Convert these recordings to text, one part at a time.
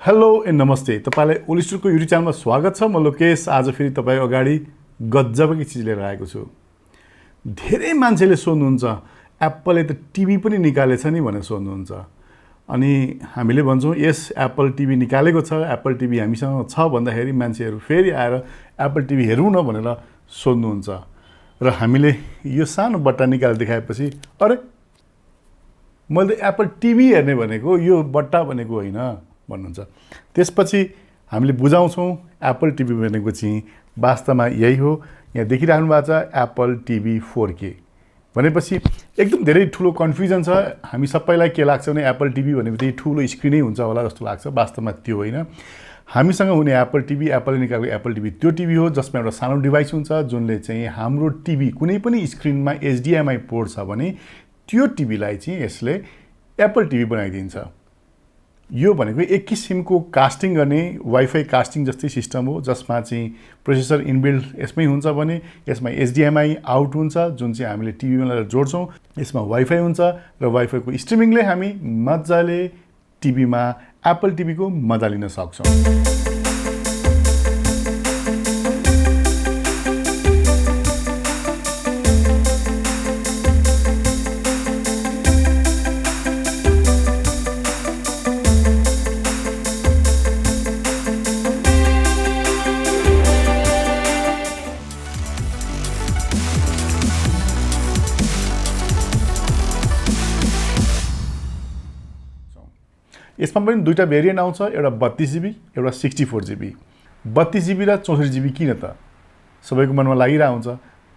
Hello and नमस्ते। तपाईलाई ओलिस्टोरको YouTube च्यानलमा स्वागत छ। म लोकेश आज फेरि तपाईँ अगाडि गजबकै चीज लिएर आएको छु। धेरै मान्छेले सोध्नुहुन्छ एप्पलले त टिभी पनि निकालेछ नि भनेर सोध्नुहुन्छ। अनि हामीले भन्छौँ यस एप्पल टिभी निकालेको छ, एप्पल टिभी हामीसँग छ भन्दाखेरि मान्छेहरू फेरि आएर एप्पल टिभी हेरौँ न भनेर सोध्नुहुन्छ। र हामीले यो सानो बट्टा निकालेर देखाएपछि अरे मैले त एप्पल टिभी हेर्ने भनेको यो बट्टा भनेको होइन भन्नुहुन्छ। त्यसपछि हामीले बुझाउँछौँ एप्पल टिभी भनेको चाहिँ वास्तवमा यही हो। यहाँ देखिराख्नु भएको छ एप्पल टिभी 4K भनेपछि एकदम धेरै ठुलो कन्फ्युजन छ। हामी सबैलाई के लाग्छ भने एप्पल टिभी भनेको चाहिँ ठुलो स्क्रिनै हुन्छ होला जस्तो लाग्छ। वास्तवमा त्यो होइन। हामीसँग हुने एप्पल टिभी, एप्पलले निकालेको एप्पल टिभी त्यो टिभी हो जसमा एउटा सानो डिभाइस हुन्छ जुनले चाहिँ हाम्रो टिभी कुनै पनि स्क्रिनमा HDMI पोर्ट छ भने त्यो टिभीलाई चाहिँ यसले एप्पल टिभी बनाइदिन्छ। यो भनेको एक किसिमको कास्टिङ गर्ने वाइफाई कास्टिङ जस्तै सिस्टम हो जसमा चाहिँ प्रोसेसर इनबिल्ड यसमै हुन्छ भने यसमा HDMI आउट हुन्छ जुन चाहिँ हामीले टिभीमा लगाएर जोड्छौँ। यसमा वाइफाई हुन्छ र वाइफाईको स्ट्रिमिङले हामी मजाले टिभीमा एप्पल टिभीको मजा लिन सक्छौँ। यसमा पनि दुईटा भेरिएन्ट आउँछ, एउटा 32GB एउटा 64GB। 32GB र 64GB किन त सबैको मनमा लागिरहेको हुन्छ।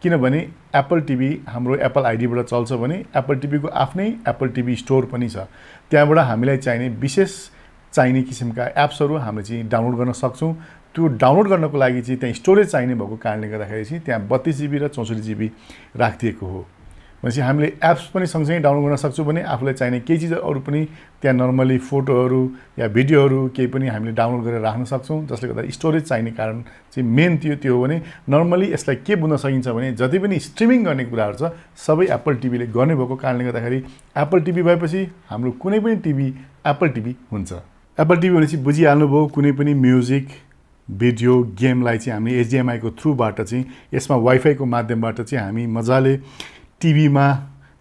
किनभने एप्पल टिभी हाम्रो एप्पल आइडीबाट चल्छ भने एप्पल टिभीको आफ्नै एप्पल टिभी स्टोर पनि छ। त्यहाँबाट हामीलाई चाहिने विशेष चाहिने किसिमका एप्सहरू हामीले चाहिँ डाउनलोड गर्न सक्छौँ। त्यो डाउनलोड गर्नको लागि चाहिँ त्यहाँ स्टोरेज चाहिने भएको कारणले गर्दाखेरि चाहिँ त्यहाँ 32GB र 64GB राखिदिएको हो। भनेपछि हामीले एप्स पनि सँगसँगै डाउनलोड गर्न सक्छौँ भने आफूलाई चाहिने केही चिजहरू पनि त्यहाँ नर्मली फोटोहरू या भिडियोहरू केही पनि हामीले डाउनलोड गरेर राख्न सक्छौँ। जसले गर्दा स्टोरेज चाहिने कारण चाहिँ मेन त्यो हो भने नर्मली यसलाई के बुझ्न सकिन्छ भने जति पनि स्ट्रिमिङ गर्ने कुराहरू छ सबै एप्पल टिभीले गर्ने भएको कारणले गर्दाखेरि एप्पल टिभी भएपछि हाम्रो कुनै पनि टिभी एप्पल टिभी हुन्छ। एप्पल टिभी भनेपछि बुझिहाल्नुभयो कुनै पनि म्युजिक भिडियो गेमलाई चाहिँ हामीले HDMI को थ्रुबाट चाहिँ यसमा वाइफाईको माध्यमबाट चाहिँ हामी मजाले टिभीमा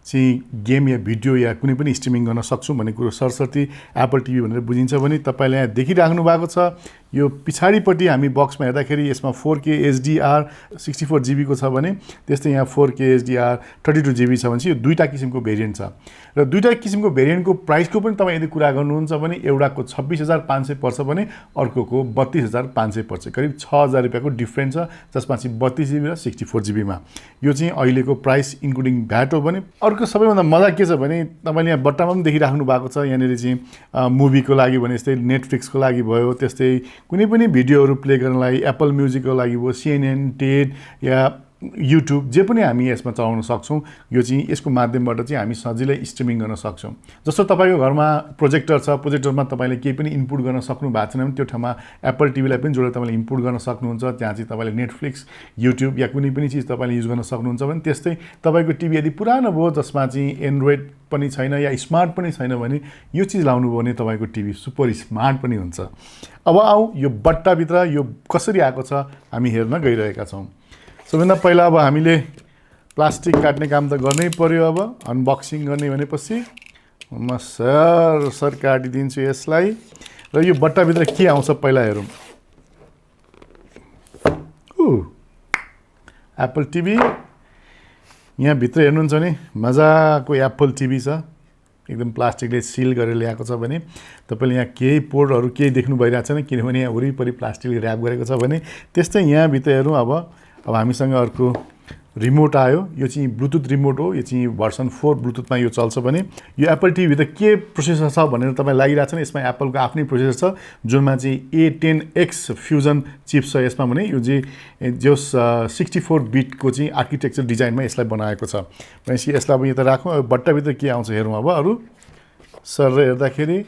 चाहिँ गेम या भिडियो या कुनै पनि स्ट्रिमिङ गर्न सक्छौँ भन्ने कुरो सरसर्ती एप्पल टिभी भनेर बुझिन्छ भने तपाईँले यहाँ देखिराख्नु भएको छ। यो पछाडिपट्टि हामी बक्समा हेर्दाखेरि यसमा 4K HDR 64GB को छ भने त्यस्तै यहाँ 4K HDR 32GB छ भने चाहिँ यो दुईटा किसिमको भेरिएन्ट छ। र दुईटा किसिमको भेरिएन्टको प्राइसको पनि तपाईँ यदि कुरा गर्नुहुन्छ भने एउटाको 26,500 पर्छ भने अर्कोको 32,500 पर्छ। करिब 6,000 रुपियाँको डिफ्रेन्स छ जसमा चाहिँ 32GB र 64GBमा। यो चाहिँ अहिलेको प्राइस इन्क्लुडिङ भ्याट हो भने। अर्को सबैभन्दा मजा के छ भने तपाईँले यहाँ बट्टामा पनि देखिराख्नु भएको छ। यहाँनिर चाहिँ मुभीको लागि भने जस्तै नेटफ्लिक्सको लागि भयो, त्यस्तै कुनै पनि भिडियोहरू प्ले गर्नलाई एप्पल म्युजिकको लागि भयो, CNN, टेड या युट्युब जे पनि हामी यसमा चलाउन सक्छौँ। यो चाहिँ यसको माध्यमबाट चाहिँ हामी सजिलै स्ट्रिमिङ गर्न सक्छौँ। जस्तो तपाईँको घरमा प्रोजेक्टर छ, प्रोजेक्टरमा तपाईँले केही पनि इनपुट गर्न सक्नु भएको छैन भने त्यो ठाउँमा एप्पल टिभीलाई पनि जोडेर तपाईँले इनपुट गर्न सक्नुहुन्छ। त्यहाँ चाहिँ तपाईँले नेटफ्लिक्स, युट्युब या कुनै पनि चिज तपाईँले युज गर्न सक्नुहुन्छ भने त्यस्तै तपाईँको टिभी यदि पुरानो भयो जसमा चाहिँ एन्ड्रोइड पनि छैन या स्मार्ट पनि छैन भने यो चिज लाउनुभयो भने तपाईँको टिभी सुपर स्मार्ट पनि हुन्छ। अब आऊ यो बट्टाभित्र यो कसरी आएको छ हामी हेर्न गइरहेका छौँ। सबैभन्दा पहिला अब हामीले प्लास्टिक काट्ने काम त गर्नै पर्यो। अब अनबक्सिङ गर्ने भनेपछि म सर काटिदिन्छु यसलाई। र यो बट्टाभित्र के आउँछ पहिला हेरौँ। एप्पल टिभी यहाँभित्र हेर्नुहुन्छ भने मजाको एप्पल टिभी छ। एकदम प्लास्टिकले सिल गरेर ल्याएको छ भने तपाईँले यहाँ केही पोर्टहरू केही देख्नु भइरहेको छैन किनभने यहाँ वरिपरि प्लास्टिकले ऱ्याप गरेको छ भने। त्यस्तै यहाँभित्र हेरौँ। अब हामीसँग अर्को रिमोट आयो। यो चाहिँ ब्लुटुथ रिमोट हो। यो चाहिँ भर्सन 4 ब्लुटुथमा यो चल्छ भने यो एप्पल टिभीभित्र के प्रोसेसर छ भनेर तपाईँ लागिरहेको छ। यसमा एप्पलको आफ्नै प्रोसेसर छ जुनमा चाहिँ A10X फ्युजन चिप छ यसमा भने यो चाहिँ जो 64 बिटको चाहिँ आर्किटेक्चर डिजाइनमा यसलाई बनाएको छ। भनेपछि यसलाई अब यता राखौँ। अब बट्टाभित्र के आउँछ हेरौँ। अब अरू सर हेर्दाखेरि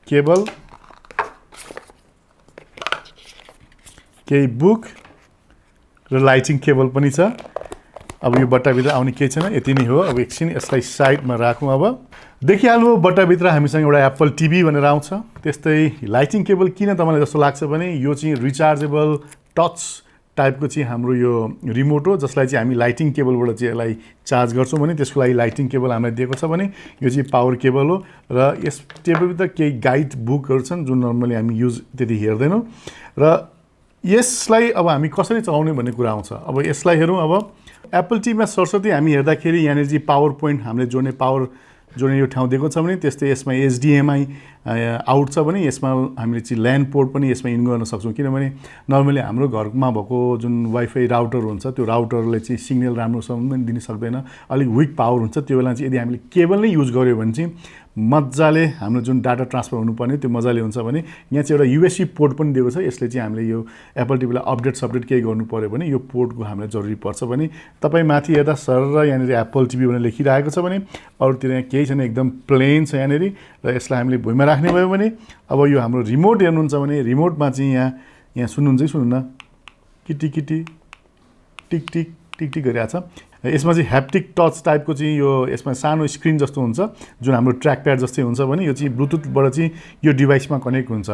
केबल, केही बुक र लाइटिङ केबल पनि छ। अब यो बट्टाभित्र आउने केही छैन, यति नै हो। अब एकछिन यसलाई साइडमा राखौँ। अब देखिहाल्नु बट्टाभित्र हामीसँग एउटा एप्पल टिभी भनेर आउँछ। त्यस्तै लाइटिङ केबल किन तपाईँलाई जस्तो लाग्छ भने यो चाहिँ रिचार्जेबल टच टाइपको चाहिँ हाम्रो यो रिमोट हो, जसलाई चाहिँ हामी लाइटिङ केबलबाट चाहिँ यसलाई चार्ज गर्छौँ भने त्यसको लागि लाइटिङ केबल हामीलाई दिएको छ भने यो चाहिँ पावर केबल हो। र यस टेबलभित्र केही गाइड बुकहरू छन् जुन नर्मली हामी युज त्यति हेर्दैनौँ। र यसलाई अब हामी कसरी चलाउने भन्ने कुरा आउँछ। अब यसलाई हेरौँ। अब एप्पल टिभीमा सरस्वती हामी हेर्दाखेरि यहाँनिर चाहिँ पावर पोइन्ट हामीले जोड्ने पावर जोड्ने यो ठाउँ दिएको छ भने त्यस्तै यसमा एचडिएमआई आउट छ भने यसमा हामीले चाहिँ ल्यान पोर्ट पनि यसमा इन गर्न सक्छौँ। किनभने नर्मली हाम्रो घरमा भएको जुन वाइफाई राउटर हुन्छ त्यो राउटरले चाहिँ सिग्नल राम्रोसँग पनि दिन सक्दैन, अलिक विक पावर हुन्छ। त्यो बेला चाहिँ यदि हामीले केबल नै युज गऱ्यो भने चाहिँ मजाले हाम्रो जुन डाटा ट्रान्सफर हुनुपर्ने त्यो मजाले हुन्छ भने यहाँ चाहिँ एउटा युएसबी पोर्ट पनि दिएको छ। यसले चाहिँ हामीले यो एप्पल टिभीलाई अपडेट केही गर्नु पऱ्यो भने यो पोर्टको हामीलाई जरुरी पर्छ भने तपाईँ माथि हेर्दा सर यहाँनिर एप्पल टिभी भनेर लेखिरहेको छ भने अरूतिर यहाँ केही छैन, एकदम प्लेन छ यहाँनिर। र यसलाई हामीले भुइँमा राख्ने भयो भने अब यो हाम्रो रिमोट हेर्नुहुन्छ भने रिमोटमा चाहिँ यहाँ सुन्नुहुन्छ सुन्नु न, किटी किटी टिक टिक टिक टिक गरिरहेको छ। यसमा चाहिँ ह्याप्टिक टच टाइपको चाहिँ यो यसमा सानो स्क्रिन जस्तो हुन्छ जुन हाम्रो ट्र्याक प्याड जस्तै हुन्छ भने यो चाहिँ ब्लुटुथबाट चाहिँ यो डिभाइसमा कनेक्ट हुन्छ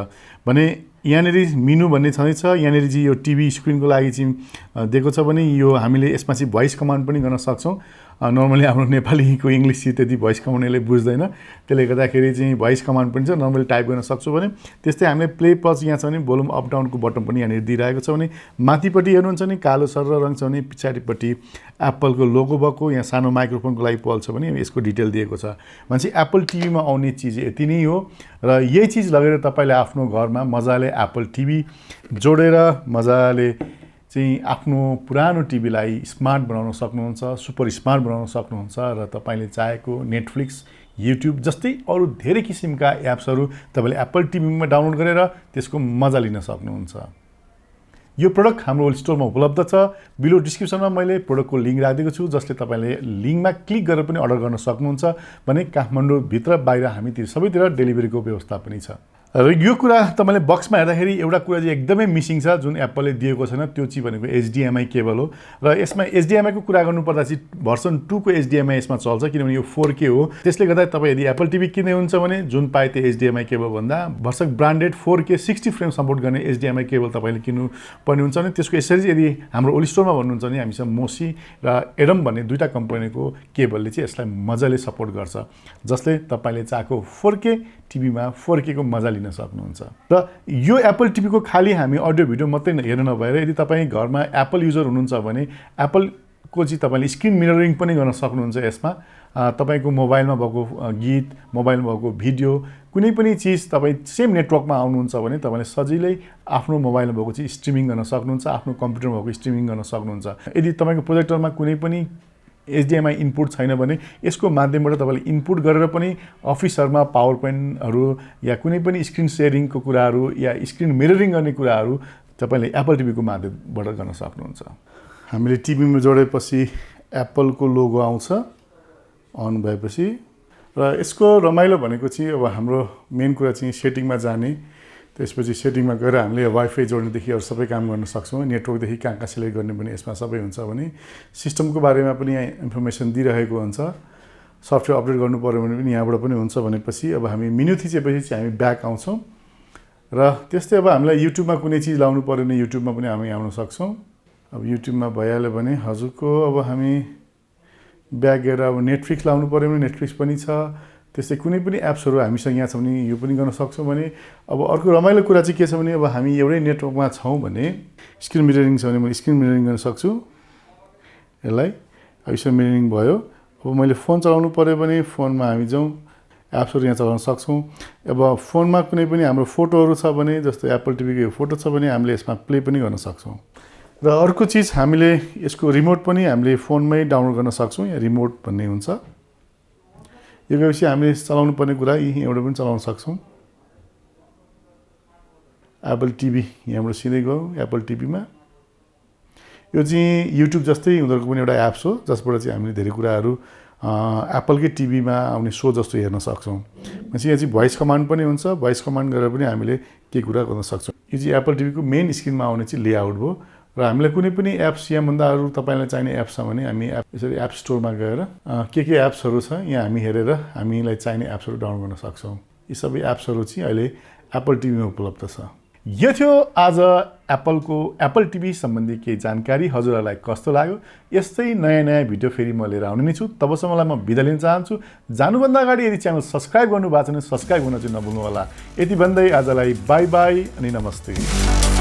भने यहाँनिर मिनु भन्ने छँदैछ। यहाँनिर चाहिँ यो टिभी स्क्रिनको लागि चाहिँ दिएको छ भने यो हामीले यसमा चाहिँ भोइस कमान्ड पनि गर्न सक्छौँ। नर्मली हाम्रो नेपालीको इङ्ग्लिस चाहिँ त्यति भोइस कमान्ड यसले बुझ्दैन, त्यसले गर्दाखेरि चाहिँ भोइस कमान्ड पनि छ, नर्मली टाइप गर्न सक्छौँ भने। त्यस्तै हामीले प्ले पज यहाँ छ भने भोल्युम अप डाउनको बटन पनि यहाँनिर दिइरहेको छ भने माथिपट्टि हेर्नुहुन्छ भने कालो सर रङ छ भने पछाडिपट्टि एप्पलको लोगो भएको यहाँ सानो माइक्रोफोनको लागि पल छ भने यसको डिटेल दिएको छ। भनेपछि एप्पल टिभीमा आउने चिज यति नै हो। र यही चिज लगेर तपाईँले आफ्नो घरमा मजाले एप्पल टिभी जोडेर मजाले चाहिँ आफ्नो पुरानो टिभीलाई स्मार्ट बनाउन सक्नुहुन्छ, सुपर स्मार्ट बनाउन सक्नुहुन्छ। र तपाईँले चाहेको नेटफ्लिक्स, युट्युब जस्तै अरू धेरै किसिमका एप्सहरू तपाईँले एप्पल टिभीमा डाउनलोड गरेर त्यसको मजा लिन सक्नुहुन्छ। यो प्रोडक्ट हाम्रो ओलिस्टोरमा उपलब्ध छ। बिलो डिस्क्रिप्सनमा मैले प्रोडक्टको लिङ्क राखिदिएको छु, जसले तपाईँले लिङ्कमा क्लिक गरेर पनि अर्डर गर्न सक्नुहुन्छ भने काठमाडौँभित्र बाहिर हामीतिर सबैतिर डेलिभरीको व्यवस्था पनि छ। र यो कुरा तपाईँले बक्समा हेर्दाखेरि एउटा कुरा चाहिँ एकदमै मिसिङ छ जुन एप्पलले दिएको छैन, त्यो चाहिँ भनेको एचडिएमआई केबल हो। र यसमा एचडिएमआईको कुरा गर्नुपर्दा चाहिँ भर्सन 2 को एचडिएमआई यसमा चल्छ किनभने यो 4K हो। त्यसले गर्दा तपाईँ यदि एप्पल टिभी किन्दै हुन्छ भने जुन पाए त्यो एचडिएमआई केबल भन्दा भर्सक ब्रान्डेड 4K 60 फ्रेम सपोर्ट गर्ने एचडिएमआई केबल तपाईँले किन्नु पर्ने हुन्छ भने त्यसको यसरी यदि हाम्रो ओलिस्टोरमा भन्नुहुन्छ भने हामीसँग मोसी र एडम भन्ने दुईवटा कम्पनीको केबलले चाहिँ यसलाई मजाले सपोर्ट गर्छ, जसले तपाईँले चाहेको 4K टिभीमा 4K को मजा लिन सक्नुहुन्छ। र यो एप्पल टिभीको खाली हामी अडियो भिडियो मात्रै हेर्न नभएर यदि तपाईँ घरमा एप्पल युजर हुनुहुन्छ भने एप्पलको चाहिँ तपाईँले स्क्रिन मिररिङ पनि गर्न सक्नुहुन्छ। यसमा तपाईँको मोबाइलमा भएको गीत, मोबाइलमा भएको भिडियो, कुनै पनि चिज तपाईँ सेम नेटवर्कमा आउनुहुन्छ भने तपाईँले सजिलै आफ्नो मोबाइलमा भएको चाहिँ स्ट्रिमिङ गर्न सक्नुहुन्छ, आफ्नो कम्प्युटरमा भएको स्ट्रिमिङ गर्न सक्नुहुन्छ। यदि तपाईँको प्रोजेक्टरमा कुनै पनि एचडिएमआई इनपुट छैन भने यसको माध्यमबाट तपाईँले इनपुट गरेर पनि अफिसहरूमा पावर पोइन्टहरू या कुनै पनि स्क्रिन सेयरिङको कुराहरू या स्क्रिन मिररिङ गर्ने कुराहरू तपाईँले एप्पल टिभीको माध्यमबाट गर्न सक्नुहुन्छ। हामीले टिभीमा जोडेपछि एप्पलको लोगो आउँछ अन भएपछि। र यसको रमाइलो भनेको चाहिँ अब हाम्रो मेन कुरा चाहिँ सेटिङमा जाने, त्यसपछि सेटिङमा गएर हामीले वाइफाई जोड्नेदेखि अरू सबै काम गर्न सक्छौँ। नेटवर्कदेखि कहाँ सेलेक्ट गर्ने पनि यसमा सबै हुन्छ भने सिस्टमको बारेमा पनि यहाँ इन्फर्मेसन दिइरहेको हुन्छ। सफ्टवेयर अपडेट गर्नु पऱ्यो भने पनि यहाँबाट पनि हुन्छ भनेपछि अब हामी मेन्यु थिचेपछि चाहिँ हामी ब्याक आउँछौँ। र त्यस्तै अब हामीलाई युट्युबमा कुनै चिज लाउनु पऱ्यो भने युट्युबमा पनि हामी आउन सक्छौँ। अब युट्युबमा भइहाल्यो भने हजुरको अब हामी ब्याक गएर अब नेटफ्लिक्स लाउनु पऱ्यो भने नेटफ्लिक्स पनि छ। त्यस्तै कुनै पनि एप्सहरू हामीसँग यहाँ छ भने यो पनि गर्न सक्छौँ भने। अब अर्को रमाइलो कुरा चाहिँ के छ भने अब हामी एउटै नेटवर्कमा छौँ भने स्क्रिन मिररिङ छ भने मैले स्क्रिन मिररिङ गर्न सक्छु यसलाई। अब यसमा मिररिङ भयो। अब मैले फोन चलाउनु पऱ्यो भने फोनमा हामी जाउँ, एप्सहरू यहाँ चलाउन सक्छौँ। अब फोनमा कुनै पनि हाम्रो फोटोहरू छ भने जस्तो एप्पल टिभीको यो फोटो छ भने हामीले यसमा प्ले पनि गर्न सक्छौँ। र अर्को चिज हामीले यसको रिमोट पनि हामीले फोनमै डाउनलोड गर्न सक्छौँ। यहाँ रिमोट भन्ने हुन्छ, यो गएपछि हामीले चलाउनु पर्ने कुरा यहीँबाट पनि चलाउन सक्छौँ। एप्पल टिभी यहाँबाट सिधै गयो एप्पल टिभीमा। यो चाहिँ युट्युब जस्तै उनीहरूको पनि एउटा एप्स हो जसबाट चाहिँ हामीले धेरै कुराहरू एप्पलकै टिभीमा आउने सो जस्तो हेर्न सक्छौँ। भनेपछि यहाँ चाहिँ भोइस कमान्ड पनि हुन्छ, भोइस कमान्ड गरेर पनि हामीले केही कुरा गर्न सक्छौँ। यो चाहिँ एप्पल टिभीको मेन स्क्रिनमा आउने चाहिँ लेआउट भयो। र हामीलाई कुनै पनि एप्स यहाँभन्दा अरू तपाईँलाई चाहिने एप्स छ भने हामी यसरी एप स्टोरमा गएर के एप्सहरू छ यहाँ हामी हेरेर हामीलाई चाहिने एप्सहरू डाउनलोड गर्न सक्छौँ। यी सबै एप्सहरू चाहिँ अहिले एप्पल टिभीमा उपलब्ध छ। यो थियो आज एप्पल टिभी सम्बन्धी केही जानकारी। हजुरहरूलाई कस्तो लाग्यो? यस्तै नयाँ भिडियो फेरि म लिएर आउने नै छु। तबसम्मलाई म बिदा लिन चाहन्छु। जानुभन्दा अगाडि यदि च्यानल सब्स्क्राइब गर्नुभएको छ भने सब्स्क्राइब गर्न चाहिँ नभुल्नु होला। यति भन्दै आजलाई बाई बाई अनि नमस्ते।